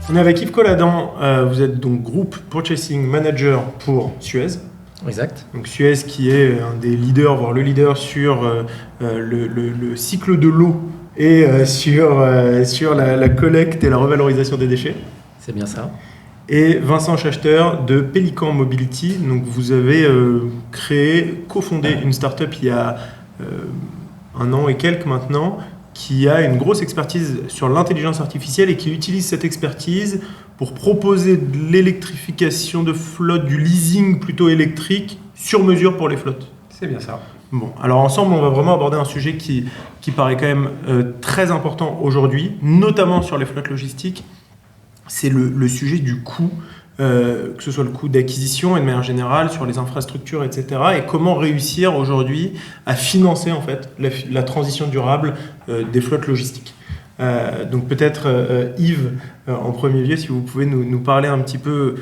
On est avec Yves Colladant, vous êtes donc Group Purchasing Manager pour Suez. Exact. Donc Suez qui est un des leaders, voire le leader sur le cycle de l'eau et sur la collecte et la revalorisation des déchets. C'est bien ça. Et Vincent Schachter de Pelican Mobility. Donc vous avez cofondé une start-up il y a un an et quelques maintenant, qui a une grosse expertise sur l'intelligence artificielle et qui utilise cette expertise pour proposer de l'électrification de flotte, du leasing plutôt électrique, sur mesure pour les flottes. C'est bien ça. Bon, alors ensemble, on va vraiment aborder un sujet qui paraît quand même très important aujourd'hui, notamment sur les flottes logistiques. C'est le sujet du coût, que ce soit le coût d'acquisition et de manière générale sur les infrastructures, etc. Et comment réussir aujourd'hui à financer en fait la transition durable des flottes logistiques. Donc peut-être Yves, en premier lieu, si vous pouvez nous parler un petit peu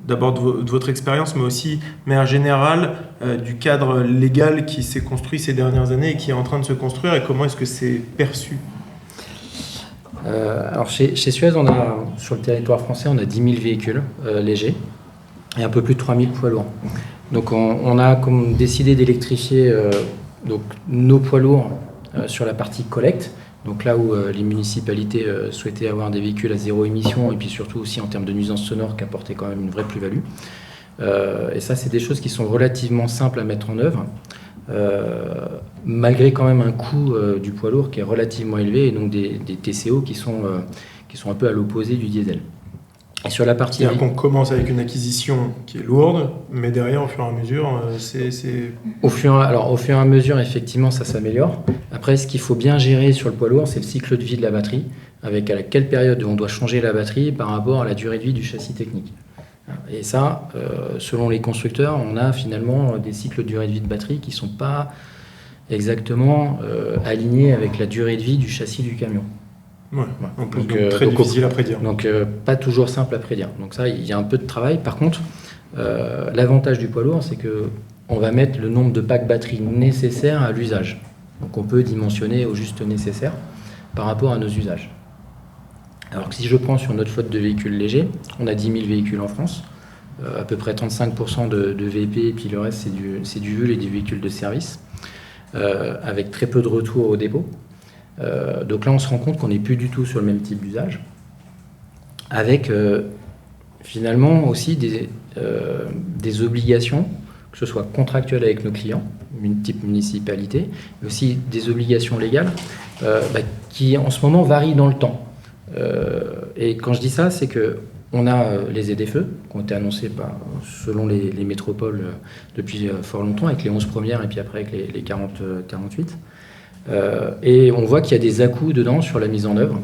d'abord de votre expérience, mais aussi de manière générale du cadre légal qui s'est construit ces dernières années et qui est en train de se construire et comment est-ce que c'est perçu. Alors chez Suez, sur le territoire français, on a 10 000 véhicules légers et un peu plus de 3 000 poids lourds. Donc on a décidé d'électrifier nos poids lourds sur la partie collecte. Donc là où les municipalités souhaitaient avoir des véhicules à zéro émission et puis surtout aussi en termes de nuisances sonores qui apportaient quand même une vraie plus-value. Et ça, c'est des choses qui sont relativement simples à mettre en œuvre. Malgré quand même un coût du poids lourd qui est relativement élevé et donc des TCO qui sont un peu à l'opposé du diesel. Et sur la partie... C'est-à-dire qu'on commence avec une acquisition qui est lourde, mais derrière, au fur et à mesure, Au fur et à mesure, effectivement, ça s'améliore. Après, ce qu'il faut bien gérer sur le poids lourd, c'est le cycle de vie de la batterie, avec à quelle période on doit changer la batterie par rapport à la durée de vie du châssis technique. Et ça, selon les constructeurs, on a finalement des cycles de durée de vie de batterie qui ne sont pas exactement alignés avec la durée de vie du châssis du camion. Ouais. Donc très difficile à prédire. Donc pas toujours simple à prédire. Donc ça, il y a un peu de travail. Par contre, l'avantage du poids lourd, c'est qu'on va mettre le nombre de packs batterie nécessaires à l'usage. Donc on peut dimensionner au juste nécessaire par rapport à nos usages. Alors que si je prends sur notre flotte de véhicules légers, on a 10 000 véhicules en France, à peu près 35% de VP, et puis le reste c'est du VUL et des véhicules de service, avec très peu de retours au dépôt. Donc là on se rend compte qu'on n'est plus du tout sur le même type d'usage, avec finalement aussi des obligations, que ce soit contractuelles avec nos clients, type municipalité, mais aussi des obligations légales qui en ce moment varient dans le temps. Et quand je dis ça, c'est qu'on a les ZFE qui ont été annoncés selon les métropoles depuis fort longtemps, avec les 11 premières et puis après avec les 48. Et on voit qu'il y a des à-coups dedans sur la mise en œuvre,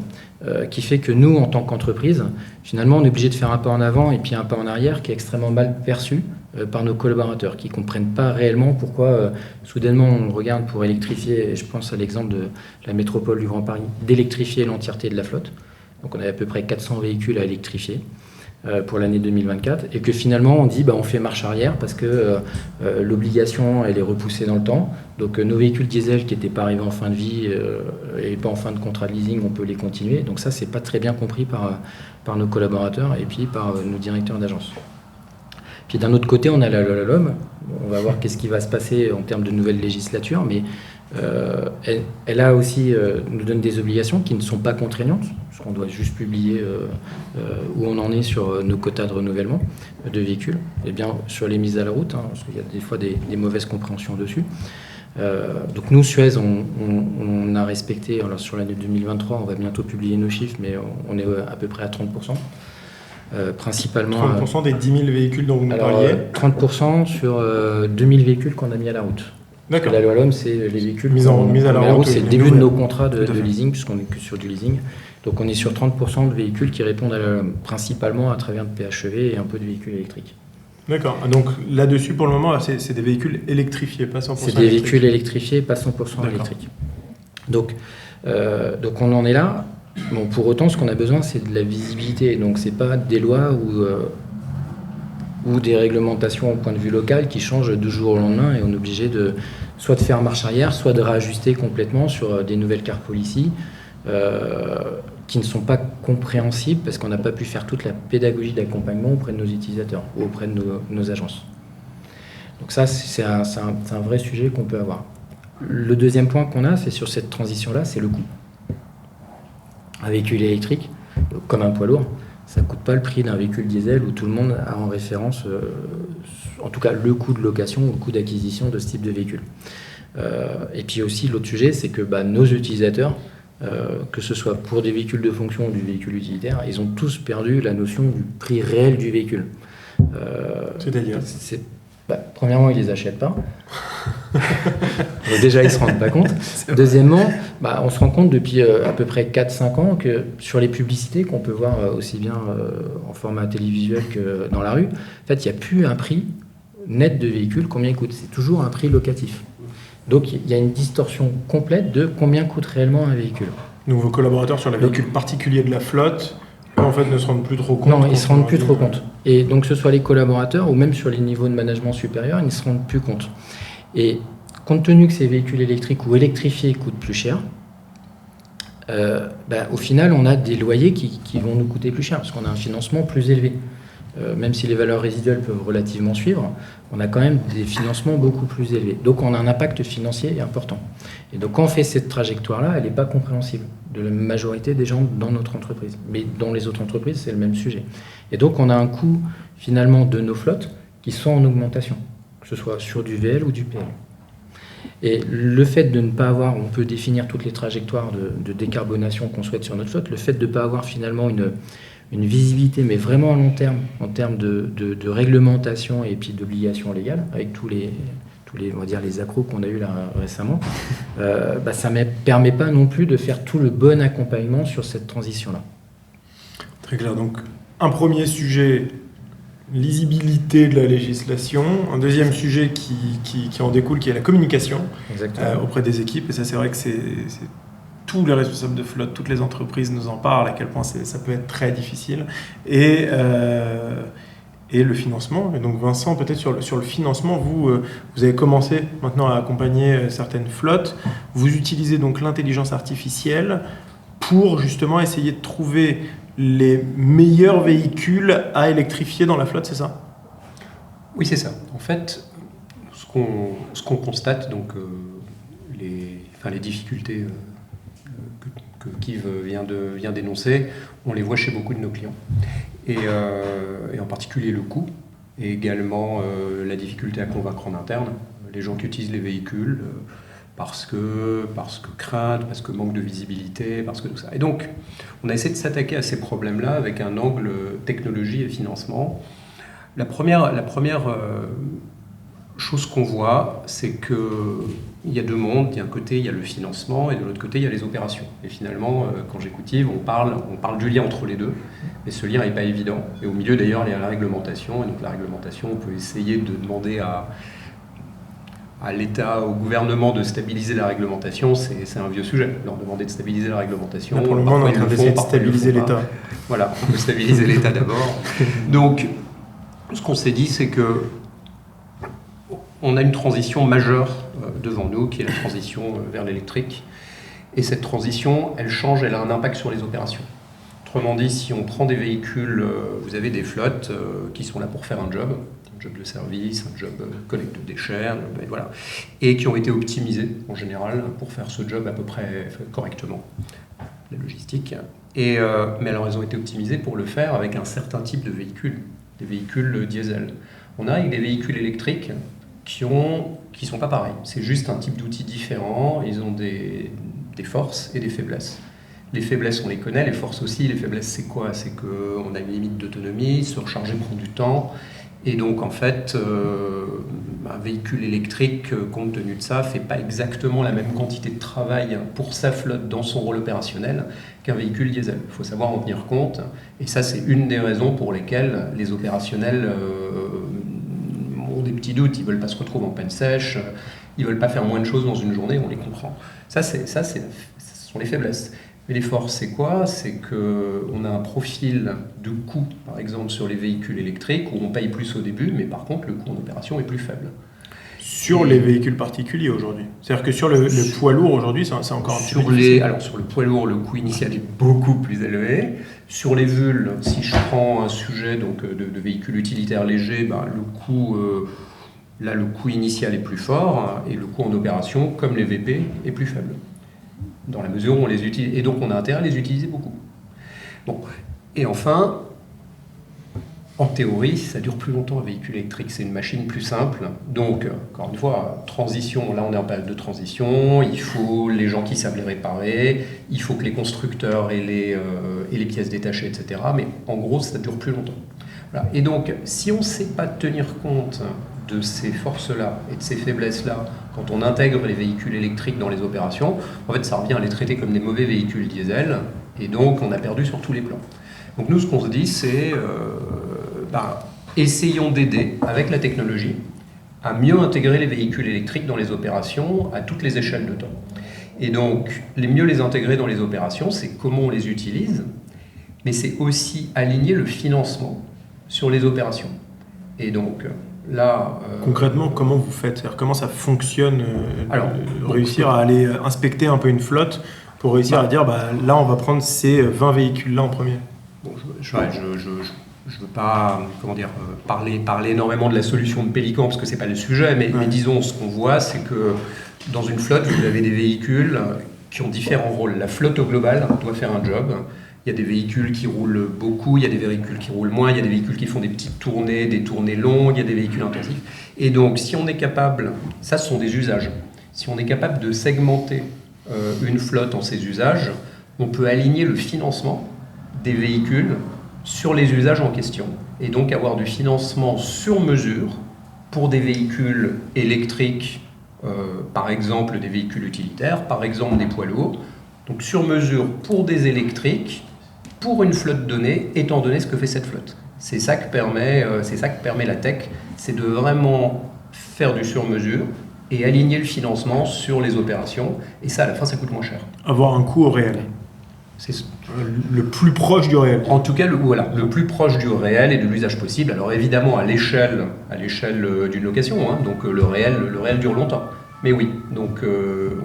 qui fait que nous, en tant qu'entreprise, finalement, on est obligé de faire un pas en avant et puis un pas en arrière qui est extrêmement mal perçu par nos collaborateurs, qui ne comprennent pas réellement pourquoi soudainement on regarde pour électrifier, et je pense à l'exemple de la métropole du Grand Paris, d'électrifier l'entièreté de la flotte. Donc on avait à peu près 400 véhicules à électrifier pour l'année 2024, et que finalement on dit on fait marche arrière parce que l'obligation elle est repoussée dans le temps. Donc nos véhicules diesel qui n'étaient pas arrivés en fin de vie et pas en fin de contrat de leasing, on peut les continuer. Donc ça, c'est pas très bien compris par nos collaborateurs et puis par nos directeurs d'agence. Puis d'un autre côté, on a la LOM. On va voir qu'est-ce qui va se passer en termes de nouvelle législature, mais elle a aussi nous donne des obligations qui ne sont pas contraignantes, parce qu'on doit juste publier où on en est sur nos quotas de renouvellement de véhicules, et bien sur les mises à la route, parce qu'il y a des fois des mauvaises compréhensions dessus. Donc nous, Suez, on a respecté, alors sur l'année 2023, on va bientôt publier nos chiffres, mais on est à peu près à 30%. Principalement 30% des 10 000 véhicules dont vous nous parliez. 30% sur 2000 véhicules qu'on a mis à la route. D'accord. La loi LOM, c'est les véhicules mis à la route. C'est le début de nos contrats de leasing, puisqu'on n'est que sur du leasing. Donc on est sur 30% de véhicules qui répondent à la LOM, principalement à travers de PHEV et un peu de véhicules électriques. D'accord. Donc là-dessus, pour le moment, c'est des véhicules électrifiés, pas 100% électriques. C'est des véhicules électrifiés, pas 100% électriques. Donc on en est là. Bon, pour autant, ce qu'on a besoin, c'est de la visibilité. Donc c'est pas des lois ou des réglementations au point de vue local qui changent du jour au lendemain et on est obligé soit de faire marche arrière, soit de réajuster complètement sur des nouvelles car policy qui ne sont pas compréhensibles parce qu'on n'a pas pu faire toute la pédagogie d'accompagnement auprès de nos utilisateurs ou auprès de nos agences. Donc ça, c'est un vrai sujet qu'on peut avoir. Le deuxième point qu'on a, c'est sur cette transition-là, c'est le coût. Un véhicule électrique, comme un poids lourd, ça ne coûte pas le prix d'un véhicule diesel où tout le monde a en référence, en tout cas, le coût de location ou le coût d'acquisition de ce type de véhicule. Et puis aussi, l'autre sujet, c'est que nos utilisateurs, que ce soit pour des véhicules de fonction ou du véhicule utilitaire, ils ont tous perdu la notion du prix réel du véhicule. C'est-à-dire premièrement, ils ne les achètent pas. Déjà, ils ne se rendent pas compte. Deuxièmement, on se rend compte depuis à peu près 4-5 ans que sur les publicités qu'on peut voir aussi bien en format télévisuel que dans la rue, en fait, il n'y a plus un prix net de véhicule, combien il coûte. C'est toujours un prix locatif. Donc, il y a une distorsion complète de combien coûte réellement un véhicule. Donc, vos collaborateurs sur les véhicules particuliers de la flotte, en fait, ne se rendent plus trop compte. Non, ils ne se rendent plus trop compte. Et donc, que ce soit les collaborateurs ou même sur les niveaux de management supérieurs, ils ne se rendent plus compte. Et compte tenu que ces véhicules électriques ou électrifiés coûtent plus cher, au final, on a des loyers qui vont nous coûter plus cher parce qu'on a un financement plus élevé. Même si les valeurs résiduelles peuvent relativement suivre, on a quand même des financements beaucoup plus élevés. Donc on a un impact financier important. Et donc quand on fait cette trajectoire-là, elle n'est pas compréhensible de la majorité des gens dans notre entreprise. Mais dans les autres entreprises, c'est le même sujet. Et donc on a un coût finalement de nos flottes qui sont en augmentation, que ce soit sur du VL ou du PL. Et le fait de ne pas avoir, on peut définir toutes les trajectoires de décarbonation qu'on souhaite sur notre flotte, le fait de ne pas avoir finalement une visibilité, mais vraiment à long terme, en termes de réglementation et puis d'obligations légales, avec tous les on va dire, les accros qu'on a eu là récemment, ça ne permet pas non plus de faire tout le bon accompagnement sur cette transition-là. Très clair. Donc, un premier sujet, lisibilité de la législation. Un deuxième sujet qui en découle, qui est la communication auprès des équipes. Et ça, c'est vrai que c'est tous les responsables de flotte, toutes les entreprises nous en parlent, à quel point ça peut être très difficile. Et le financement. Et donc Vincent, peut-être sur le financement, vous avez commencé maintenant à accompagner certaines flottes. Vous utilisez donc l'intelligence artificielle pour justement essayer de trouver les meilleurs véhicules à électrifier dans la flotte, c'est ça ? Oui, c'est ça. En fait, ce qu'on constate, donc les difficultés que Kiv vient d'énoncer, on les voit chez beaucoup de nos clients. Et en particulier le coût, et également la difficulté à convaincre en interne les gens qui utilisent les véhicules, parce que crainte, parce que manque de visibilité, parce que tout ça. Et donc, on a essayé de s'attaquer à ces problèmes-là avec un angle technologie et financement. La première chose qu'on voit, c'est qu'il y a deux mondes. D'un côté, il y a le financement, et de l'autre côté, il y a les opérations. Et finalement, quand j'écoute Yves, on parle du lien entre les deux, mais ce lien n'est pas évident. Et au milieu, d'ailleurs, il y a la réglementation. Et donc la réglementation, on peut essayer de demander à l'État, au gouvernement de stabiliser la réglementation, c'est un vieux sujet. Leur demander de stabiliser la réglementation. Pour le moment, on est en train d'essayer de stabiliser l'État. Voilà, on peut stabiliser l'État d'abord. Donc, ce qu'on s'est dit, c'est que on a une transition majeure devant nous, qui est la transition vers l'électrique. Et cette transition, elle change, elle a un impact sur les opérations. Autrement dit, si on prend des véhicules, vous avez des flottes qui sont là pour faire un job de service, un job collecte de déchets, et voilà, et qui ont été optimisés en général pour faire ce job à peu près correctement, la logistique. Mais alors, elles ont été optimisées pour le faire avec un certain type de véhicules, des véhicules diesel. On arrive avec des véhicules électriques qui sont pas pareils. C'est juste un type d'outil différent. Ils ont des forces et des faiblesses. Les faiblesses, on les connaît. Les forces aussi. Les faiblesses, c'est quoi ? C'est qu'on a une limite d'autonomie. Se recharger prend du temps. Et donc, en fait, un véhicule électrique, compte tenu de ça, ne fait pas exactement la même quantité de travail pour sa flotte dans son rôle opérationnel qu'un véhicule diesel. Il faut savoir en tenir compte. Et ça, c'est une des raisons pour lesquelles les opérationnels ont des petits doutes. Ils ne veulent pas se retrouver en panne sèche. Ils ne veulent pas faire moins de choses dans une journée. On les comprend. Ce sont les faiblesses. Mais les forces, c'est quoi ? C'est qu'on a un profil de coût, par exemple, sur les véhicules électriques, où on paye plus au début, mais par contre, le coût en opération est plus faible. sur les véhicules particuliers aujourd'hui. C'est-à-dire que sur le poids lourd aujourd'hui, c'est encore un petit peu difficile. Alors sur le poids lourd, le coût initial est beaucoup plus élevé. Sur les VUL, si je prends un sujet donc, de véhicules utilitaires légers, le coût initial est plus fort et le coût en opération, comme les VP, est plus faible. Dans la mesure où on les utilise. Et donc on a intérêt à les utiliser beaucoup. Bon. Et enfin, en théorie, ça dure plus longtemps un véhicule électrique, c'est une machine plus simple. Donc, encore une fois, transition, là on est en période de transition, il faut les gens qui savent les réparer, il faut que les constructeurs aient les pièces détachées, etc. Mais en gros, ça dure plus longtemps. Voilà. Et donc, si on ne sait pas tenir compte de ces forces-là et de ces faiblesses-là, quand on intègre les véhicules électriques dans les opérations, en fait, ça revient à les traiter comme des mauvais véhicules diesel, et donc on a perdu sur tous les plans. Donc nous, ce qu'on se dit, c'est essayons d'aider avec la technologie à mieux intégrer les véhicules électriques dans les opérations à toutes les échelles de temps. Et donc, mieux les intégrer dans les opérations, c'est comment on les utilise, mais c'est aussi aligner le financement sur les opérations. Et donc, là... Concrètement, comment vous faites ? C'est-à-dire, comment ça fonctionne réussir à aller inspecter un peu une flotte pour réussir à dire, là, on va prendre ces 20 véhicules-là en premier. Bon, je ne veux pas parler énormément de la solution de Pélican parce que ce n'est pas le sujet, mais disons, ce qu'on voit, c'est que dans une flotte, vous avez des véhicules qui ont différents rôles. La flotte au global doit faire un job. Il y a des véhicules qui roulent beaucoup, il y a des véhicules qui roulent moins, il y a des véhicules qui font des petites tournées, des tournées longues, il y a des véhicules intensifs. Et donc, si on est capable, ça ce sont des usages, si on est capable de segmenter une flotte en ces usages, on peut aligner le financement des véhicules sur les usages en question et donc avoir du financement sur mesure pour des véhicules électriques, par exemple des véhicules utilitaires, par exemple des poids lourds, donc sur mesure pour des électriques, pour une flotte donnée, étant donné ce que fait cette flotte. C'est ça que permet la tech, c'est de vraiment faire du sur mesure et aligner le financement sur les opérations, et ça à la fin ça coûte moins cher. Avoir un coût au réel. C'est le plus proche du réel. En tout cas, le plus proche du réel et de l'usage possible. Alors évidemment à l'échelle d'une location, donc le réel dure longtemps. Mais oui, donc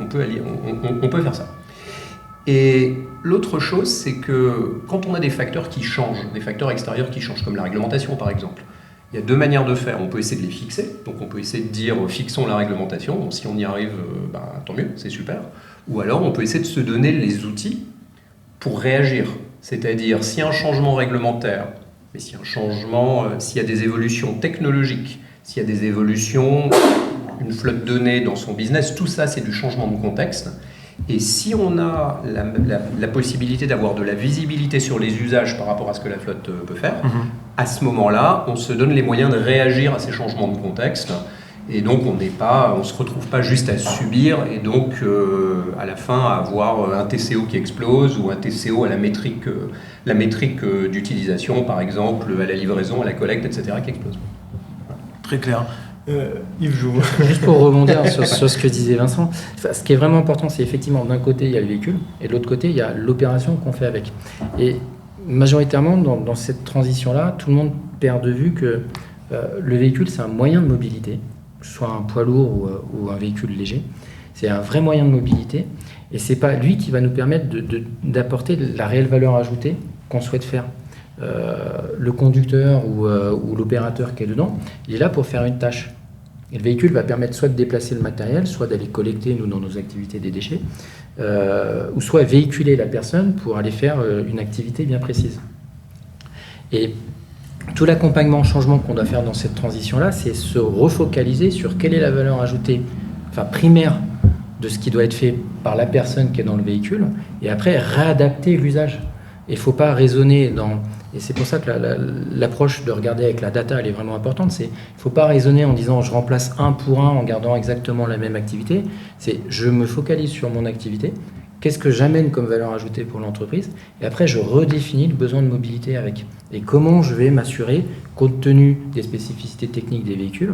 on peut faire ça. Et l'autre chose, c'est que quand on a des facteurs qui changent, des facteurs extérieurs qui changent, comme la réglementation par exemple, il y a deux manières de faire. On peut essayer de les fixer, donc on peut essayer de dire fixons la réglementation. Bon, si on y arrive, tant mieux, c'est super. Ou alors on peut essayer de se donner les outils pour réagir. C'est-à-dire, s'il y a un changement réglementaire, mais s'il y a des évolutions technologiques, s'il y a des évolutions, une flotte donnée dans son business, tout ça, c'est du changement de contexte. Et si on a la possibilité d'avoir de la visibilité sur les usages par rapport à ce que la flotte peut faire, à ce moment-là, on se donne les moyens de réagir à ces changements de contexte. Et donc, on ne se retrouve pas juste à subir et donc, à la fin, à avoir un TCO qui explose ou un TCO à la métrique d'utilisation, par exemple, à la livraison, à la collecte, etc., qui explose. Très clair. Yves, je vois. Juste pour rebondir sur ce que disait Vincent, ce qui est vraiment important, c'est effectivement, d'un côté, il y a le véhicule, et de l'autre côté, il y a l'opération qu'on fait avec. Et majoritairement, dans cette transition-là, tout le monde perd de vue que le véhicule, c'est un moyen de mobilité, que ce soit un poids lourd ou un véhicule léger. C'est un vrai moyen de mobilité, et c'est pas lui qui va nous permettre d'apporter la réelle valeur ajoutée qu'on souhaite faire. Le conducteur ou l'opérateur qui est dedans, il est là pour faire une tâche. Et le véhicule va permettre soit de déplacer le matériel, soit d'aller collecter, nous, dans nos activités, des déchets, ou soit véhiculer la personne pour aller faire une activité bien précise. Et tout l'accompagnement, changement qu'on doit faire dans cette transition-là, c'est se refocaliser sur quelle est la valeur ajoutée, primaire de ce qui doit être fait par la personne qui est dans le véhicule, et après réadapter l'usage. Il ne faut pas raisonner et c'est pour ça que l'approche de regarder avec la data, elle est vraiment importante. Il ne faut pas raisonner en disant je remplace un pour un en gardant exactement la même activité. C'est je me focalise sur mon activité, qu'est-ce que j'amène comme valeur ajoutée pour l'entreprise, et après je redéfinis le besoin de mobilité avec. Et comment je vais m'assurer, compte tenu des spécificités techniques des véhicules,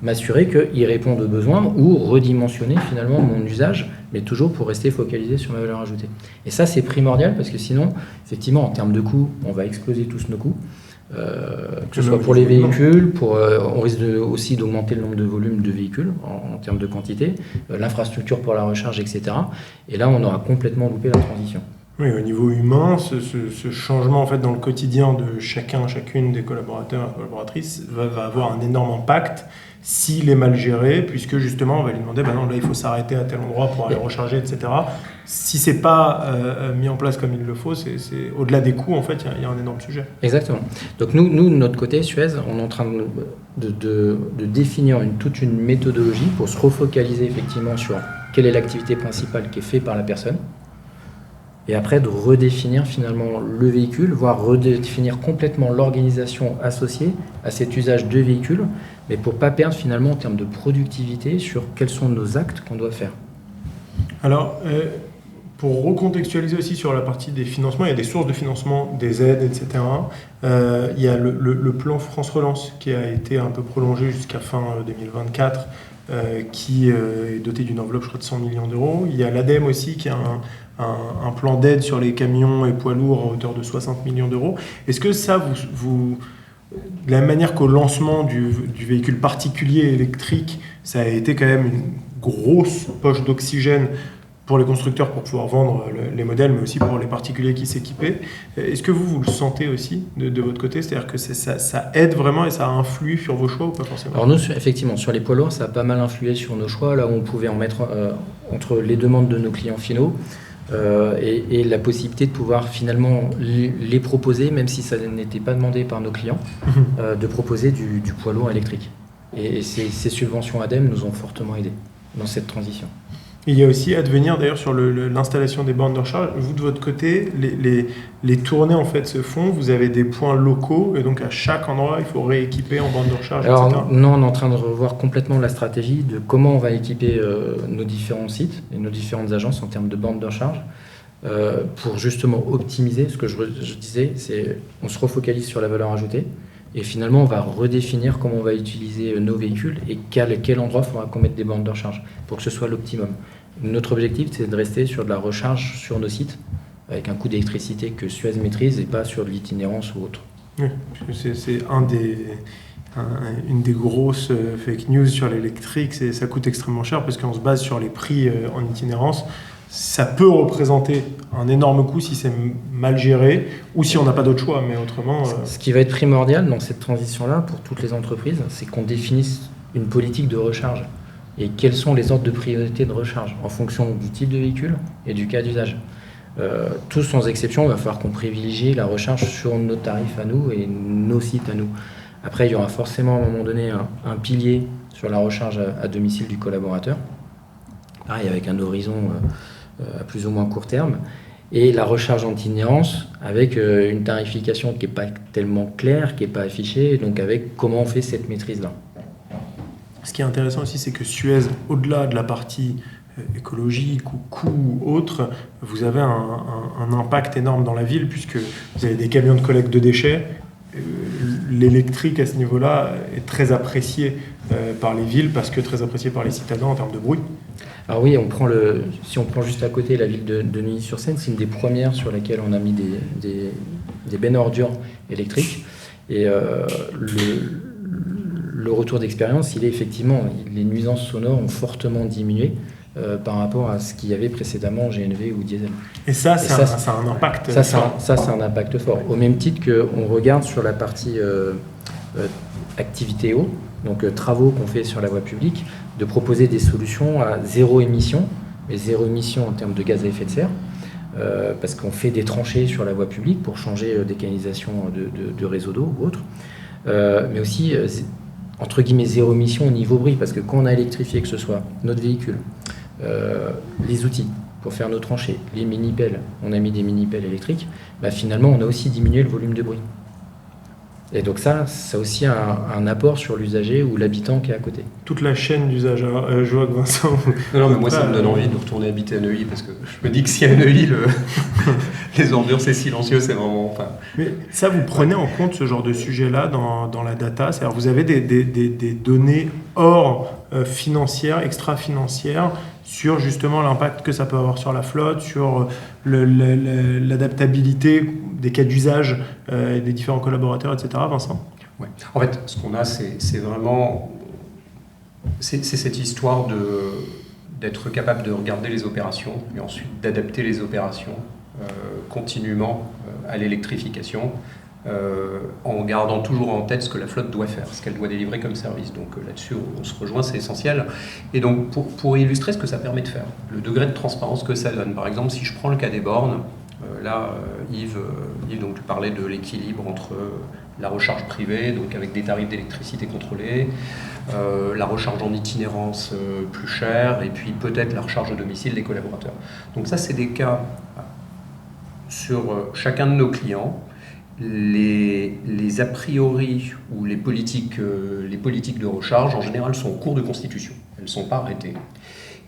m'assurer qu'ils répondent aux besoins ou redimensionner finalement mon usage, mais toujours pour rester focalisé sur ma valeur ajoutée. Et ça, c'est primordial parce que sinon, effectivement, en termes de coûts, on va exploser tous nos coûts. que ce soit pour les véhicules, on risque aussi d'augmenter le nombre de volumes de véhicules en termes de quantité, l'infrastructure pour la recharge, etc. Et là, on aura complètement loupé la transition. Oui, au niveau humain, ce changement en fait, dans le quotidien de chacune des collaborateurs et collaboratrices va avoir un énorme impact s'il est mal géré, puisque justement on va lui demander non, là il faut s'arrêter à tel endroit pour aller recharger, etc. Si c'est pas mis en place comme il le faut, c'est au-delà des coûts, en fait, il y a un énorme sujet. Exactement. Donc nous de notre côté, Suez, on est en train de définir toute une méthodologie pour se refocaliser effectivement sur quelle est l'activité principale qui est faite par la personne, et après de redéfinir finalement le véhicule, voire redéfinir complètement l'organisation associée à cet usage de véhicule, mais pour ne pas perdre finalement en termes de productivité sur quels sont nos actes qu'on doit faire. Alors, pour recontextualiser aussi sur la partie des financements, il y a des sources de financement, des aides, etc. Il y a le plan France Relance qui a été un peu prolongé jusqu'à fin 2024, qui est doté d'une enveloppe, je crois, de 100 millions d'euros. Il y a l'ADEME aussi qui a un plan d'aide sur les camions et poids lourds à hauteur de 60 millions d'euros. Est-ce que ça, de la manière qu'au lancement du véhicule particulier électrique, ça a été quand même une grosse poche d'oxygène pour les constructeurs pour pouvoir vendre les modèles, mais aussi pour les particuliers qui s'équipaient. Est-ce que vous le sentez aussi de votre côté? C'est-à-dire que ça aide vraiment et ça influe sur vos choix ou pas forcément? Alors nous, effectivement, sur les poids lourds, ça a pas mal influé sur nos choix, là où on pouvait en mettre entre les demandes de nos clients finaux et la possibilité de pouvoir finalement les proposer, même si ça n'était pas demandé par nos clients, de proposer du poids lourd électrique. Et ces subventions ADEME nous ont fortement aidés dans cette transition. Et il y a aussi à devenir d'ailleurs sur l'installation des bornes de recharge. Vous de votre côté, les tournées en fait se font. Vous avez des points locaux et donc à chaque endroit il faut rééquiper en borne de recharge, Alors, etc. Non, on est en train de revoir complètement la stratégie de comment on va équiper nos différents sites et nos différentes agences en termes de bornes de recharge pour justement optimiser. Ce que je disais, c'est on se refocalise sur la valeur ajoutée. Et finalement, on va redéfinir comment on va utiliser nos véhicules et quel endroit il faudra qu'on mette des bornes de recharge pour que ce soit l'optimum. Notre objectif, c'est de rester sur de la recharge sur nos sites avec un coût d'électricité que Suez maîtrise et pas sur de l'itinérance ou autre. Oui, c'est une des grosses fake news sur l'électrique. Ça coûte extrêmement cher parce qu'on se base sur les prix en itinérance. Ça peut représenter un énorme coût si c'est mal géré ou si on n'a pas d'autre choix, mais autrement... Ce qui va être primordial dans cette transition-là pour toutes les entreprises, c'est qu'on définisse une politique de recharge et quels sont les ordres de priorité de recharge en fonction du type de véhicule et du cas d'usage. Tous sans exception, il va falloir qu'on privilégie la recharge sur nos tarifs à nous et nos sites à nous. Après, il y aura forcément à un moment donné un pilier sur la recharge à domicile du collaborateur, pareil avec un horizon... à plus ou moins court terme, et la recharge en itinérance avec une tarification qui n'est pas tellement claire, qui n'est pas affichée, donc avec comment on fait cette maîtrise-là. Ce qui est intéressant aussi, c'est que Suez, au-delà de la partie écologique ou coût ou autre, vous avez un impact énorme dans la ville, puisque vous avez des camions de collecte de déchets. L'électrique à ce niveau-là est très apprécié par les villes, parce que très apprécié par les citadins en termes de bruit. Alors oui, si on prend juste à côté la ville de Neuilly-sur-Seine, c'est une des premières sur laquelle on a mis des bennes ordures électriques. Et le retour d'expérience, il est effectivement, les nuisances sonores ont fortement diminué par rapport à ce qu'il y avait précédemment en GNV ou diesel. Et ça a un impact fort. Ça, c'est un impact fort. Au même titre qu'on regarde sur la partie activité eau, donc travaux qu'on fait sur la voie publique, de proposer des solutions à zéro émission, mais zéro émission en termes de gaz à effet de serre, parce qu'on fait des tranchées sur la voie publique pour changer des canalisations de réseau d'eau ou autre, mais aussi, entre guillemets, zéro émission au niveau bruit, parce que quand on a électrifié, que ce soit notre véhicule, les outils pour faire nos tranchées, les mini-pelles, on a mis des mini-pelles électriques, bah finalement on a aussi diminué le volume de bruit. Et donc ça a aussi un apport sur l'usager ou l'habitant qui est à côté. Toute la chaîne d'usage. Je vois que Vincent... Non, mais moi ça me donne envie de retourner habiter à Neuilly, parce que je me dis que si à Neuilly, les ordures c'est silencieux, c'est vraiment... Enfin... Mais ça, vous prenez en compte ce genre de sujet-là dans la data? C'est-à-dire vous avez des données hors financières, extra-financières, sur justement l'impact que ça peut avoir sur la flotte, sur l'adaptabilité des cas d'usage des différents collaborateurs, etc. Vincent? Ouais. En fait, ce qu'on a, c'est vraiment cette histoire d'être capable de regarder les opérations et ensuite d'adapter les opérations continuellement à l'électrification en gardant toujours en tête ce que la flotte doit faire, ce qu'elle doit délivrer comme service. Donc là-dessus, on se rejoint, c'est essentiel. Et donc, pour illustrer ce que ça permet de faire, le degré de transparence que ça donne, par exemple, si je prends le cas des bornes, Yves, donc, tu parlais de l'équilibre entre la recharge privée, donc avec des tarifs d'électricité contrôlés, la recharge en itinérance plus chère, et puis peut-être la recharge à domicile des collaborateurs. Donc ça, c'est des cas sur chacun de nos clients. Les a priori ou les politiques de recharge, en général, sont en cours de constitution. Elles ne sont pas arrêtées.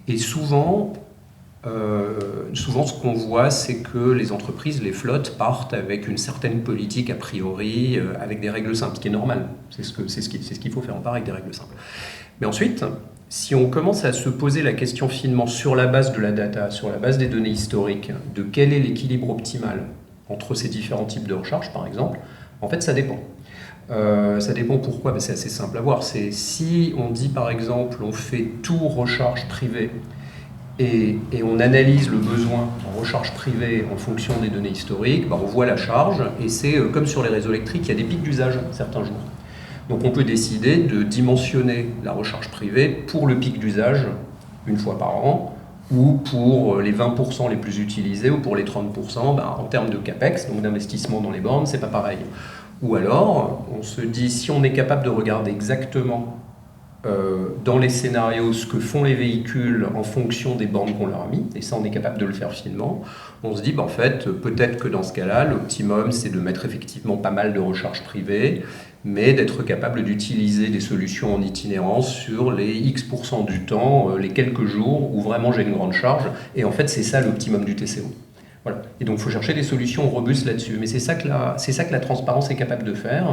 Et souvent, ce qu'on voit, c'est que les entreprises, les flottes, partent avec une certaine politique a priori, avec des règles simples, ce qui est normal. C'est ce qu'il faut faire, on part avec des règles simples. Mais ensuite, si on commence à se poser la question finement sur la base de la data, sur la base des données historiques, de quel est l'équilibre optimal entre ces différents types de recharge, par exemple, en fait, ça dépend. Ça dépend pourquoi, c'est assez simple à voir. C'est si on dit, par exemple, on fait tout recharge privée et on analyse le besoin en recharge privée en fonction des données historiques, on voit la charge, et c'est comme sur les réseaux électriques, il y a des pics d'usage certains jours. Donc on peut décider de dimensionner la recharge privée pour le pic d'usage une fois par an, ou pour les 20% les plus utilisés, ou pour les 30%, en termes de CAPEX, donc d'investissement dans les bornes, c'est pas pareil. Ou alors, on se dit, si on est capable de regarder exactement dans les scénarios ce que font les véhicules en fonction des bornes qu'on leur a mis, et ça on est capable de le faire finement, on se dit, en fait, peut-être que dans ce cas-là, l'optimum c'est de mettre effectivement pas mal de recharge privée, mais d'être capable d'utiliser des solutions en itinérance sur les X% du temps, les quelques jours où vraiment j'ai une grande charge, et en fait c'est ça l'optimum du TCO. Voilà. Et donc il faut chercher des solutions robustes là-dessus, mais c'est ça que la transparence est capable de faire.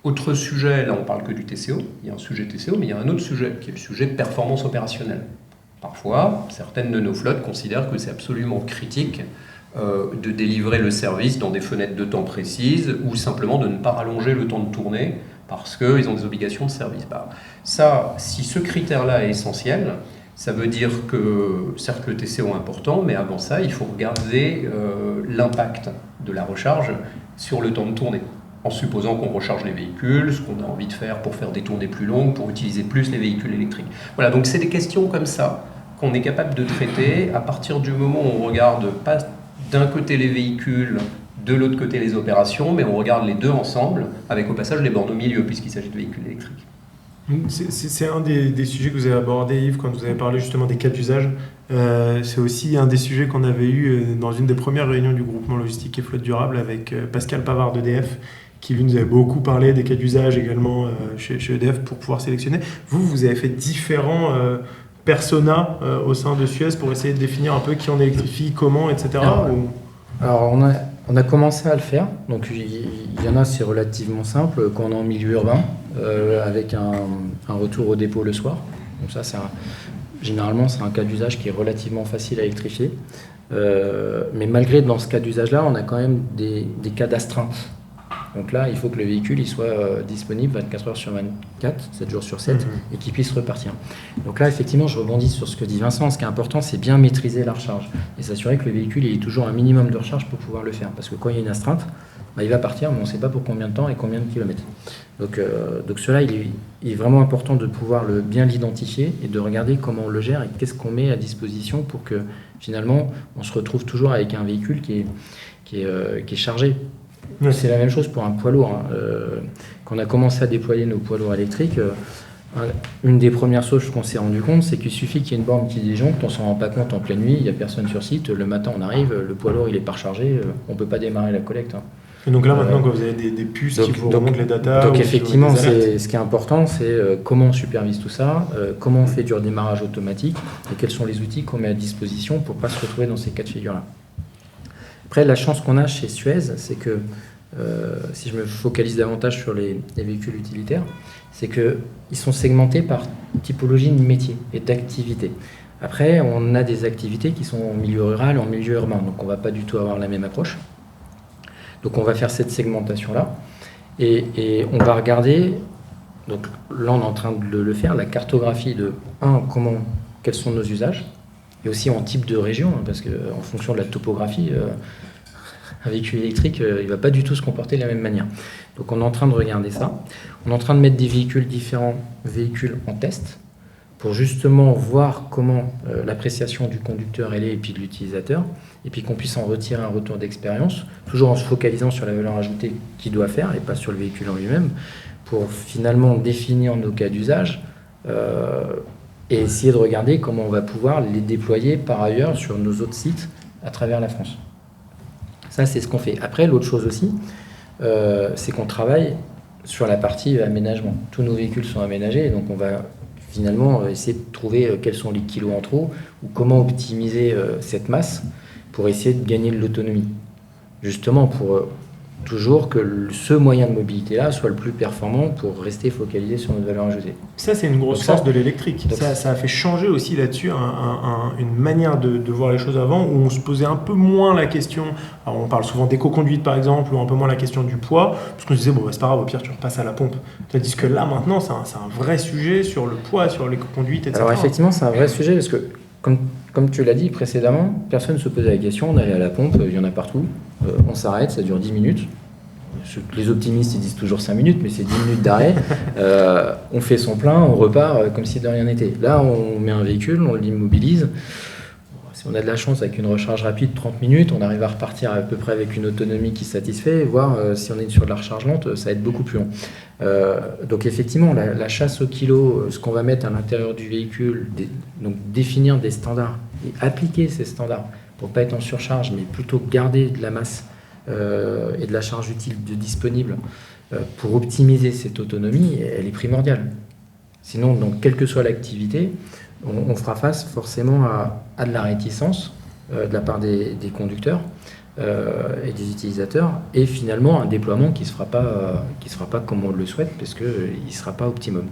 Autre sujet, là on parle que du TCO, il y a un sujet TCO, mais il y a un autre sujet qui est le sujet performance opérationnelle. Parfois, certaines de nos flottes considèrent que c'est absolument critique de délivrer le service dans des fenêtres de temps précises, ou simplement de ne pas rallonger le temps de tournée parce qu'ils ont des obligations de service. Ça, si ce critère-là est essentiel, ça veut dire que, certes, le TCO est important, mais avant ça, il faut regarder l'impact de la recharge sur le temps de tournée, en supposant qu'on recharge les véhicules, ce qu'on a envie de faire pour faire des tournées plus longues, pour utiliser plus les véhicules électriques. Voilà, donc c'est des questions comme ça qu'on est capable de traiter à partir du moment où on regarde pas d'un côté les véhicules, de l'autre côté les opérations, mais on regarde les deux ensemble, avec au passage les bornes au milieu, puisqu'il s'agit de véhicules électriques. C'est un des sujets que vous avez abordé, Yves, quand vous avez parlé justement des cas d'usage. C'est aussi un des sujets qu'on avait eu dans une des premières réunions du groupement logistique et flotte durable avec Pascal Pavard d'EDF, qui lui nous avait beaucoup parlé des cas d'usage également chez EDF pour pouvoir sélectionner. Vous avez fait différents personas au sein de Suez pour essayer de définir un peu qui on électrifie, comment, etc. Alors on a commencé à le faire, donc il y en a, c'est relativement simple, quand on est en milieu urbain, avec un retour au dépôt le soir. Donc ça, généralement, c'est un cas d'usage qui est relativement facile à électrifier. Mais malgré, dans ce cas d'usage-là, on a quand même des cas d'astreinte. Donc là, il faut que le véhicule il soit disponible 24 heures sur 24, 7 jours sur 7, et qu'il puisse repartir. Donc là, effectivement, je rebondis sur ce que dit Vincent. Ce qui est important, c'est bien maîtriser la recharge et s'assurer que le véhicule ait toujours un minimum de recharge pour pouvoir le faire. Parce que quand il y a une astreinte, il va partir, mais on ne sait pas pour combien de temps et combien de kilomètres. Donc cela, il est vraiment important de pouvoir bien l'identifier et de regarder comment on le gère et qu'est-ce qu'on met à disposition pour que, finalement, on se retrouve toujours avec un véhicule qui est chargé. C'est la même chose pour un poids lourd. Quand on a commencé à déployer nos poids lourds électriques, une des premières choses qu'on s'est rendu compte, c'est qu'il suffit qu'il y ait une borne qui disjoncte, on s'en rend pas compte en pleine nuit, il n'y a personne sur site, le matin on arrive, le poids lourd il est pas rechargé, on peut pas démarrer la collecte. Et donc là maintenant, quand vous avez des puces qui vous remontent les datas... Donc effectivement, ce qui est important, c'est comment on supervise tout ça, comment on fait du redémarrage automatique, et quels sont les outils qu'on met à disposition pour pas se retrouver dans ces cas de figure-là. Après, la chance qu'on a chez Suez, c'est que, si je me focalise davantage sur les véhicules utilitaires, c'est qu'ils sont segmentés par typologie de métier et d'activité. Après, on a des activités qui sont en milieu rural, en milieu urbain, donc on ne va pas du tout avoir la même approche. Donc on va faire cette segmentation-là, et on va regarder, donc là on est en train de le faire, la cartographie de, quels sont nos usages, et aussi en type de région, hein, parce qu'en fonction de la topographie, un véhicule électrique, il ne va pas du tout se comporter de la même manière. Donc on est en train de regarder ça. On est en train de mettre des différents véhicules en test, pour justement voir comment l'appréciation du conducteur elle est, et puis de l'utilisateur, et puis qu'on puisse en retirer un retour d'expérience, toujours en se focalisant sur la valeur ajoutée qu'il doit faire, et pas sur le véhicule en lui-même, pour finalement définir nos cas d'usage, et essayer de regarder comment on va pouvoir les déployer par ailleurs sur nos autres sites à travers la France. Ça, c'est ce qu'on fait. Après, l'autre chose aussi, c'est qu'on travaille sur la partie aménagement. Tous nos véhicules sont aménagés, donc on va finalement essayer de trouver quels sont les kilos en trop, ou comment optimiser cette masse pour essayer de gagner de l'autonomie. Justement, pour toujours que ce moyen de mobilité-là soit le plus performant pour rester focalisé sur notre valeur ajoutée. Ça, c'est une grosse force de l'électrique. Ça a fait changer aussi là-dessus une manière de voir les choses avant, où on se posait un peu moins la question, alors on parle souvent d'éco-conduite par exemple, ou un peu moins la question du poids, parce qu'on se disait, bon, c'est pas grave, au pire, tu repasses à la pompe. Tandis que là, maintenant, c'est un vrai sujet sur le poids, sur l'éco-conduite, etc. Alors effectivement, c'est un vrai sujet, parce que, comme tu l'as dit précédemment, personne ne se posait la question, on allait à la pompe, il y en a partout, on s'arrête, ça dure 10 minutes. Les optimistes, ils disent toujours 5 minutes, mais c'est 10 minutes d'arrêt. On fait son plein, on repart comme si de rien n'était. Là, on met un véhicule, on l'immobilise. Si on a de la chance, avec une recharge rapide, 30 minutes, on arrive à repartir à peu près avec une autonomie qui satisfait, voire si on est sur de la recharge lente, ça va être beaucoup plus long. Donc effectivement, la chasse au kilo, ce qu'on va mettre à l'intérieur du véhicule, donc définir des standards et appliquer ces standards pour ne pas être en surcharge, mais plutôt garder de la masse et de la charge utile disponible pour optimiser cette autonomie, elle est primordiale. Sinon, donc, quelle que soit l'activité, on fera face forcément à de la réticence de la part des conducteurs et des utilisateurs, et finalement un déploiement qui ne se fera pas comme on le souhaite, parce qu'il ne sera pas optimum.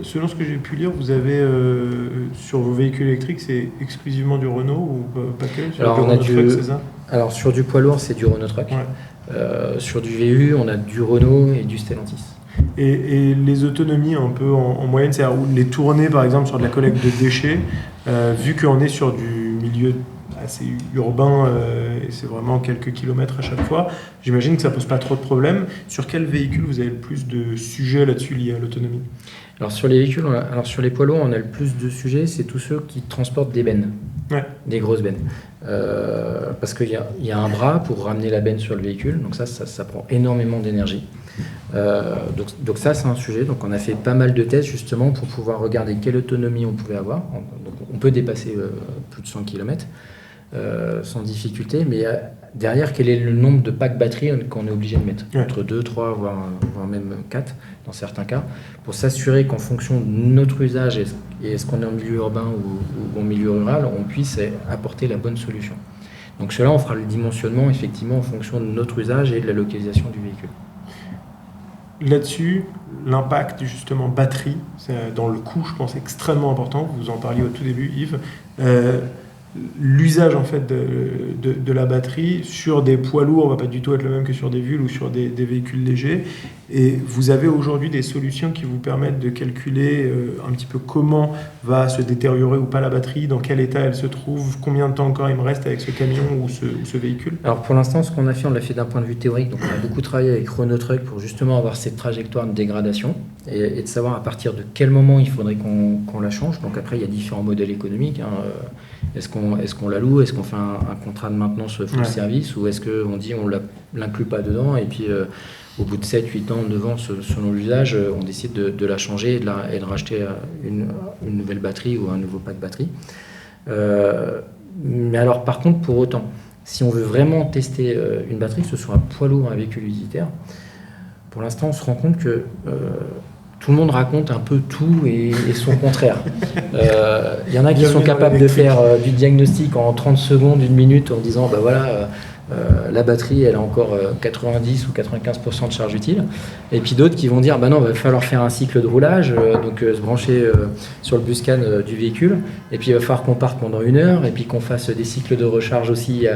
Selon ce que j'ai pu lire, vous avez sur vos véhicules électriques, c'est exclusivement du Renault ou pas que? Alors, on a alors sur du poids lourd, c'est du Renault Truck. Ouais. Sur du VU, on a du Renault et du Stellantis. Et les autonomies un peu en moyenne, c'est-à-dire les tournées par exemple sur de la collecte de déchets, vu qu'on est sur du milieu assez urbain et c'est vraiment quelques kilomètres à chaque fois, j'imagine que ça pose pas trop de problèmes. Sur quel véhicule vous avez le plus de sujets là-dessus liés à l'autonomie? Alors sur les véhicules, sur les poids lourds, on a le plus de sujets, c'est tous ceux qui transportent des bennes, des grosses bennes. Parce qu'il y a un bras pour ramener la benne sur le véhicule, donc ça prend énormément d'énergie. Donc ça, c'est un sujet. Donc on a fait pas mal de tests justement pour pouvoir regarder quelle autonomie on pouvait avoir. Donc on peut dépasser plus de 100 km sans difficulté, mais derrière, quel est le nombre de packs batterie qu'on est obligé de mettre, entre 2, 3, voire même 4 dans certains cas, pour s'assurer qu'en fonction de notre usage, et est-ce qu'on est en milieu urbain ou en milieu rural, on puisse apporter la bonne solution. Donc cela, on fera le dimensionnement effectivement en fonction de notre usage et de la localisation du véhicule. Là-dessus, l'impact justement batterie, dans le coût, je pense, extrêmement important. Vous en parliez au tout début, Yves. L'usage en fait de la batterie sur des poids lourds va pas du tout être le même que sur des VUL ou sur des véhicules légers. Et vous avez aujourd'hui des solutions qui vous permettent de calculer un petit peu comment va se détériorer ou pas la batterie, dans quel état elle se trouve, combien de temps encore il me reste avec ce camion ou ce véhicule. Alors pour l'instant, ce qu'on a fait, on l'a fait d'un point de vue théorique. Donc on a beaucoup travaillé avec Renault Truck pour justement avoir cette trajectoire de dégradation et de savoir à partir de quel moment il faudrait qu'on la change. Donc après, il y a différents modèles économiques. Est-ce qu'on la loue? Est-ce qu'on fait un contrat de maintenance full service? Ou est-ce qu'on dit on ne l'inclut pas dedans et puis au bout de 7, 8 ans, 9 ans, selon l'usage, on décide de la changer et de racheter une nouvelle batterie ou un nouveau pack batterie. Mais alors par contre, pour autant, si on veut vraiment tester une batterie, que ce soit un poids lourd, un véhicule utilitaire, pour l'instant, on se rend compte que tout le monde raconte un peu tout et son contraire. Il y en a qui sont capables de faire du diagnostic en 30 secondes, 1 minute, en disant bah voilà, la batterie, elle a encore 90 ou 95% de charge utile. Et puis d'autres qui vont dire, bah non, il va falloir faire un cycle de roulage, donc se brancher sur le buscan du véhicule, et puis il va falloir qu'on parte pendant 1 heure, et puis qu'on fasse des cycles de recharge aussi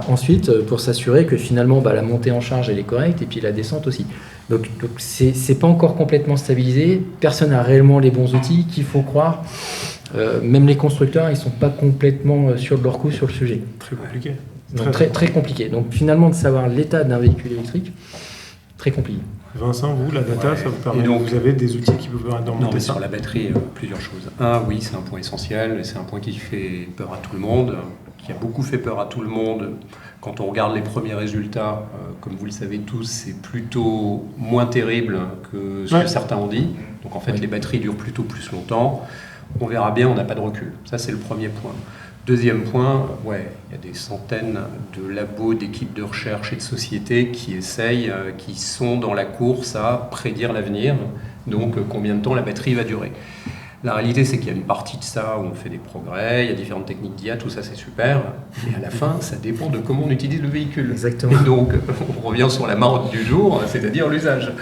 ensuite, pour s'assurer que finalement la montée en charge elle est correcte, et puis la descente aussi. Donc c'est pas encore complètement stabilisé, personne n'a réellement les bons outils, qu'il faut croire. Même les constructeurs, ils sont pas complètement sûrs de leur coup sur le sujet. Très compliqué. Donc, très compliqué. Donc finalement, de savoir l'état d'un véhicule électrique, très compliqué. Vincent, vous, la data, ça vous permet, donc, vous avez des outils qui vous permettent d'en monter ça? Sur la batterie, plusieurs choses. Oui, c'est un point essentiel, et c'est un point qui fait peur à tout le monde, qui a beaucoup fait peur à tout le monde. Quand on regarde les premiers résultats, comme vous le savez tous, c'est plutôt moins terrible que ce que certains ont dit. Donc en fait, les batteries durent plutôt plus longtemps. On verra bien, on n'a pas de recul. Ça, c'est le premier point. Deuxième point, il y a des centaines de labos, d'équipes de recherche et de sociétés qui essayent, qui sont dans la course à prédire l'avenir, donc combien de temps la batterie va durer. La réalité, c'est qu'il y a une partie de ça où on fait des progrès, il y a différentes techniques d'IA, tout ça c'est super, et à la fin, ça dépend de comment on utilise le véhicule. Exactement. Et donc, on revient sur la marotte du jour, c'est-à-dire l'usage.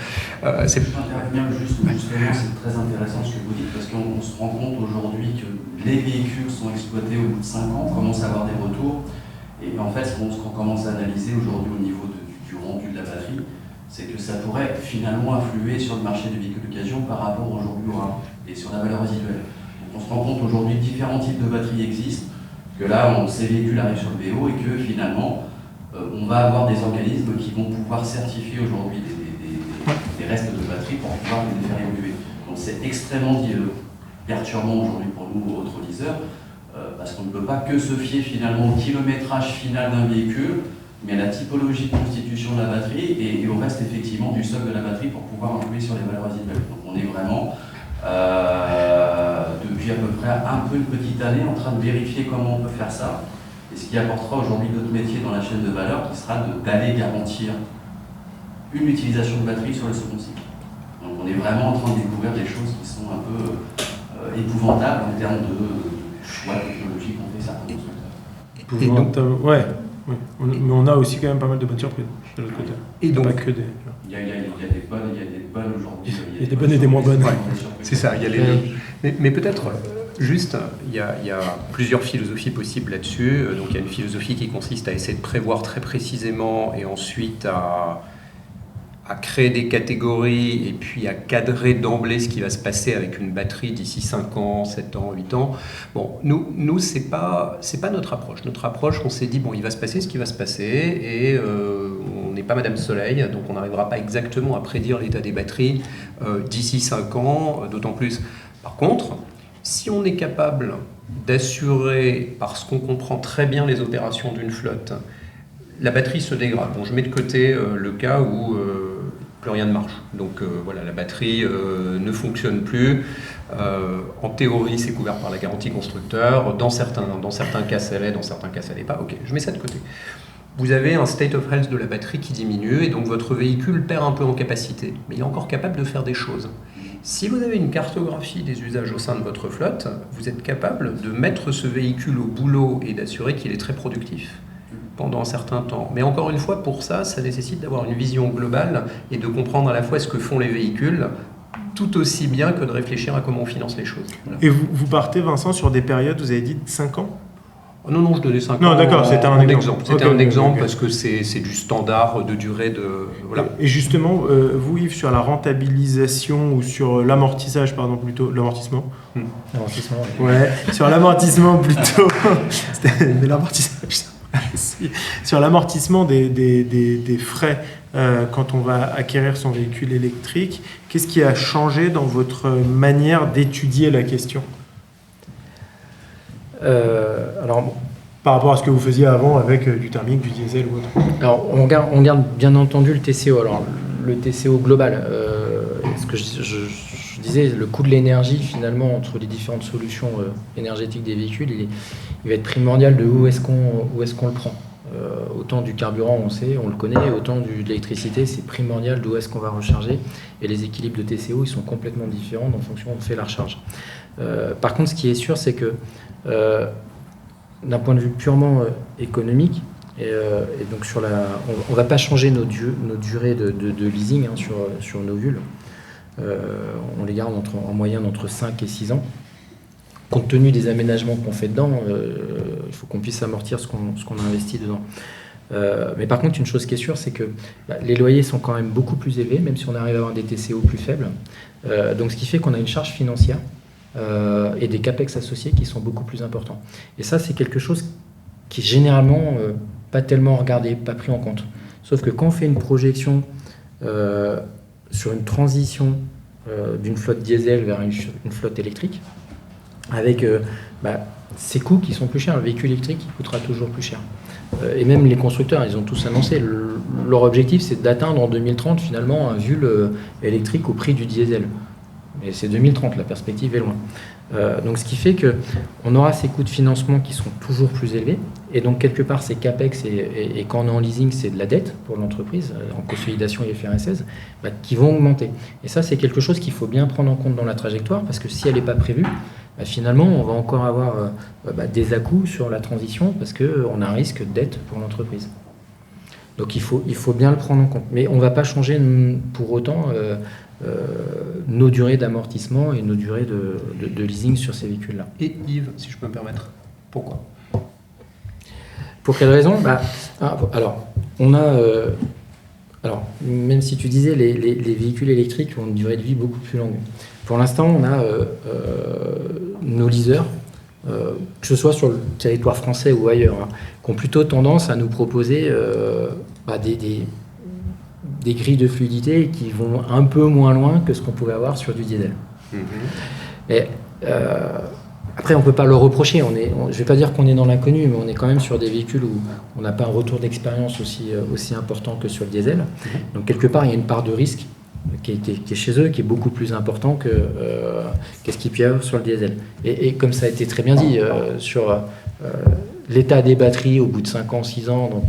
Je peux intervenir justement, c'est très intéressant ce que vous dites, parce qu'on se rend compte aujourd'hui que les véhicules sont exploités au bout de 5 ans, on commence à avoir des retours, et en fait, ce qu'on commence à analyser aujourd'hui au niveau du rendu de la batterie, c'est que ça pourrait finalement influer sur le marché du véhicule d'occasion par rapport aujourd'hui et sur la valeur résiduelle. Donc on se rend compte aujourd'hui que différents types de batteries existent, que là, ces véhicules arrivent sur le BO et que finalement, on va avoir des organismes qui vont pouvoir certifier aujourd'hui des restes de batterie pour pouvoir les faire évoluer. Donc c'est extrêmement perturbant aujourd'hui pour nous, autres leasers, parce qu'on ne peut pas que se fier finalement au kilométrage final d'un véhicule, mais à la typologie de constitution de la batterie et au reste effectivement du stock de la batterie pour pouvoir influer sur les valeurs résiduelles. Donc on est vraiment, depuis à peu près un peu une petite année, en train de vérifier comment on peut faire ça. Et ce qui apportera aujourd'hui d'autres métiers dans la chaîne de valeur, qui sera d'aller garantir une utilisation de batterie sur le second cycle. Donc on est vraiment en train de découvrir des choses qui sont un peu épouvantables en termes de choix technologiques qu'ont fait certains constructeurs. Oui, mais on a aussi quand même pas mal de bonnes surprises de l'autre côté. Et donc, pas que des... Il y a des bonnes aujourd'hui. Il y a des bonnes et des moins bonnes. C'est ça, il y a les deux. Mais peut-être, juste, il y a plusieurs philosophies possibles là-dessus. Donc il y a une philosophie qui consiste à essayer de prévoir très précisément et ensuite à créer des catégories et puis à cadrer d'emblée ce qui va se passer avec une batterie d'ici 5 ans, 7 ans, 8 ans. Bon, nous c'est pas notre approche. Notre approche, on s'est dit, bon, il va se passer ce qui va se passer et on n'est pas Madame Soleil, donc on n'arrivera pas exactement à prédire l'état des batteries d'ici 5 ans, d'autant plus. Par contre, si on est capable d'assurer, parce qu'on comprend très bien les opérations d'une flotte, la batterie se dégrade. Bon, je mets de côté le cas où plus rien ne marche. Donc voilà, la batterie ne fonctionne plus. En théorie, c'est couvert par la garantie constructeur. Dans certains cas, ça l'est, dans certains cas, ça l'est pas. Ok, je mets ça de côté. Vous avez un state of health de la batterie qui diminue et donc votre véhicule perd un peu en capacité. Mais il est encore capable de faire des choses. Si vous avez une cartographie des usages au sein de votre flotte, vous êtes capable de mettre ce véhicule au boulot et d'assurer qu'il est très productif pendant un certain temps. Mais encore une fois, pour ça, ça nécessite d'avoir une vision globale et de comprendre à la fois ce que font les véhicules, tout aussi bien que de réfléchir à comment on finance les choses. Voilà. Et vous partez, Vincent, sur des périodes, vous avez dit 5 ans? Non, je donnais 5 ans. Non, d'accord, c'était un exemple. C'était un exemple parce que c'est du standard de durée de... Voilà. Et justement, vous, Yves, sur la rentabilisation ou sur l'amortissage, pardon, plutôt, l'amortissement L'amortissement, ouais, sur l'amortissement plutôt. Mais l'amortissage... Sur l'amortissement des frais quand on va acquérir son véhicule électrique, qu'est-ce qui a changé dans votre manière d'étudier la question? Par rapport à ce que vous faisiez avant avec du thermique, du diesel ou autre. Alors, on regarde bien entendu le TCO. Alors, le TCO global, ce que je disais, le coût de l'énergie, finalement, entre les différentes solutions énergétiques des véhicules, il va être primordial de où est-ce qu'on le prend. Autant du carburant, on sait, on le connaît, autant de l'électricité, c'est primordial d'où est-ce qu'on va recharger. Et les équilibres de TCO, ils sont complètement différents en fonction où on fait la recharge. Par contre, ce qui est sûr, c'est que d'un point de vue purement économique, Et donc on ne va pas changer nos durées de leasing sur nos VUL. On les garde en moyenne entre 5 et 6 ans. Compte tenu des aménagements qu'on fait dedans, il faut qu'on puisse amortir ce qu'on a investi dedans. Mais par contre, une chose qui est sûre, c'est que les loyers sont quand même beaucoup plus élevés, même si on arrive à avoir des TCO plus faibles. Donc ce qui fait qu'on a une charge financière et des CAPEX associés qui sont beaucoup plus importants. Et ça, c'est quelque chose qui est généralement pas tellement regardé, pas pris en compte. Sauf que quand on fait une projection sur une transition d'une flotte diesel vers une flotte électrique, avec ces coûts qui sont plus chers, le véhicule électrique il coûtera toujours plus cher. Et même les constructeurs, ils ont tous annoncé, leur objectif c'est d'atteindre en 2030 finalement un VUL électrique au prix du diesel. Et c'est 2030, la perspective est loin. Donc ce qui fait qu'on aura ces coûts de financement qui sont toujours plus élevés, et donc quelque part ces CAPEX, et quand on est en leasing c'est de la dette pour l'entreprise, en consolidation IFRS 16, qui vont augmenter. Et ça c'est quelque chose qu'il faut bien prendre en compte dans la trajectoire, parce que si elle n'est pas prévue, finalement on va encore avoir des à-coups sur la transition, parce qu'on a un risque de dette pour l'entreprise. Donc il faut bien le prendre en compte. Mais on ne va pas changer pour autant nos durées d'amortissement et nos durées de leasing sur ces véhicules-là. Et Yves, si je peux me permettre, pourquoi ? Pour quelle raison ? Alors, on a... alors, même si tu disais, les véhicules électriques ont une durée de vie beaucoup plus longue. Pour l'instant, on a nos leasers, que ce soit sur le territoire français ou ailleurs, qui ont plutôt tendance à nous proposer des grilles de fluidité qui vont un peu moins loin que ce qu'on pouvait avoir sur du diesel. Et, après, on ne peut pas le reprocher. Je ne vais pas dire qu'on est dans l'inconnu, mais on est quand même sur des véhicules où on n'a pas un retour d'expérience aussi important que sur le diesel. Donc, quelque part, il y a une part de risque qui est chez eux, qui est beaucoup plus important qu'est-ce qu'il peut y avoir sur le diesel. Et comme ça a été très bien dit, sur l'état des batteries au bout de 5 ans, 6 ans, donc,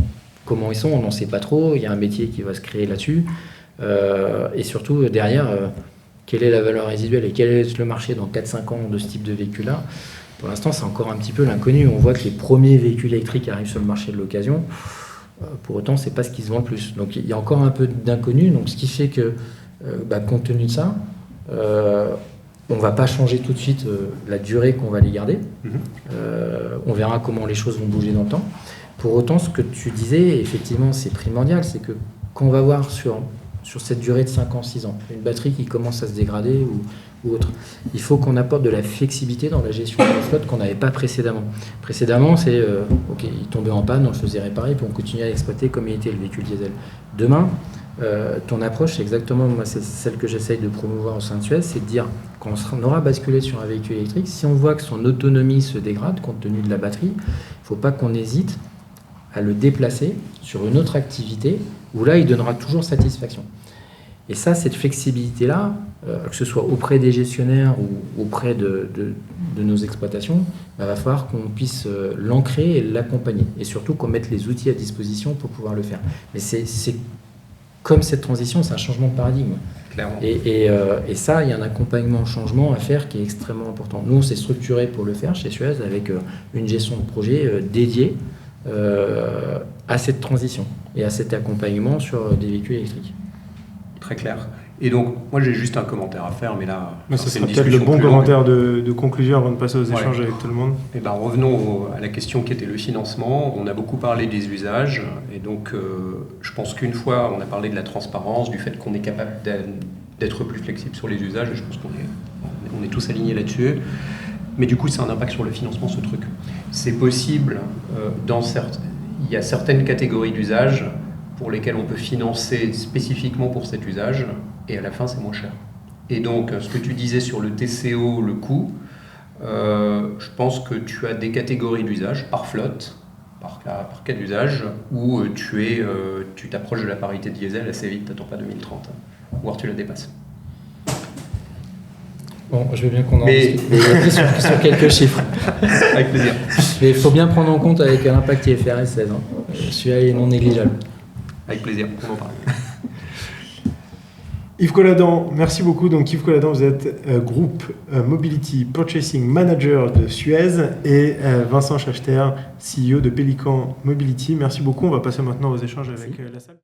comment ils sont, on n'en sait pas trop. Il y a un métier qui va se créer là-dessus. Et surtout, derrière, quelle est la valeur résiduelle et quel est le marché dans 4-5 ans de ce type de véhicule-là ? Pour l'instant, c'est encore un petit peu l'inconnu. On voit que les premiers véhicules électriques arrivent sur le marché de l'occasion. Pour autant, c'est pas ce qui se vend le plus. Donc, il y a encore un peu d'inconnu. Donc, ce qui fait que, compte tenu de ça, on ne va pas changer tout de suite la durée qu'on va les garder. On verra comment les choses vont bouger dans le temps. Pour autant, ce que tu disais, effectivement, c'est primordial, c'est que quand on va voir sur cette durée de 5 ans, 6 ans, une batterie qui commence à se dégrader ou autre, il faut qu'on apporte de la flexibilité dans la gestion de la flotte qu'on n'avait pas précédemment. Précédemment, c'est OK, il tombait en panne, on le faisait réparer, puis on continuait à l'exploiter comme il était le véhicule diesel. Demain, ton approche, c'est exactement moi, c'est celle que j'essaye de promouvoir au sein de Suez, c'est de dire, quand on aura basculé sur un véhicule électrique, si on voit que son autonomie se dégrade compte tenu de la batterie, il ne faut pas qu'on hésite à le déplacer sur une autre activité où là, il donnera toujours satisfaction. Et ça, cette flexibilité-là, que ce soit auprès des gestionnaires ou auprès de nos exploitations, va falloir qu'on puisse l'ancrer et l'accompagner. Et surtout qu'on mette les outils à disposition pour pouvoir le faire. Mais c'est comme cette transition, c'est un changement de paradigme. Clairement. Et ça, il y a un accompagnement au changement à faire qui est extrêmement important. Nous, on s'est structuré pour le faire chez Suez avec une gestion de projet dédiée à cette transition et à cet accompagnement sur des véhicules électriques. Très clair. Et donc, moi j'ai juste un commentaire à faire, mais là, ça sera peut-être le bon commentaire de conclusion avant de passer aux échanges avec tout le monde. Et revenons à la question qui était le financement. On a beaucoup parlé des usages, et donc je pense qu'une fois, on a parlé de la transparence, du fait qu'on est capable d'être plus flexible sur les usages, et je pense qu'on est tous alignés là-dessus. Mais du coup, c'est un impact sur le financement, ce truc. C'est possible, il y a certaines catégories d'usages pour lesquelles on peut financer spécifiquement pour cet usage, et à la fin, c'est moins cher. Et donc, ce que tu disais sur le TCO, le coût, je pense que tu as des catégories d'usage par flotte, par cas d'usage, où tu t'approches de la parité diesel assez vite, t'attends pas 2030, voire tu la dépasses. Bon, je veux bien qu'on en discute sur quelques chiffres. Avec plaisir. Mais il faut bien prendre en compte avec l'impact IFRS 16. Celui-là est non négligeable. Avec plaisir, on en parle. Yves Colladant, merci beaucoup. Donc Yves Colladant, vous êtes Group Mobility Purchasing Manager de Suez et Vincent Schachter, CEO de Pelican Mobility. Merci beaucoup. On va passer maintenant aux échanges avec la salle.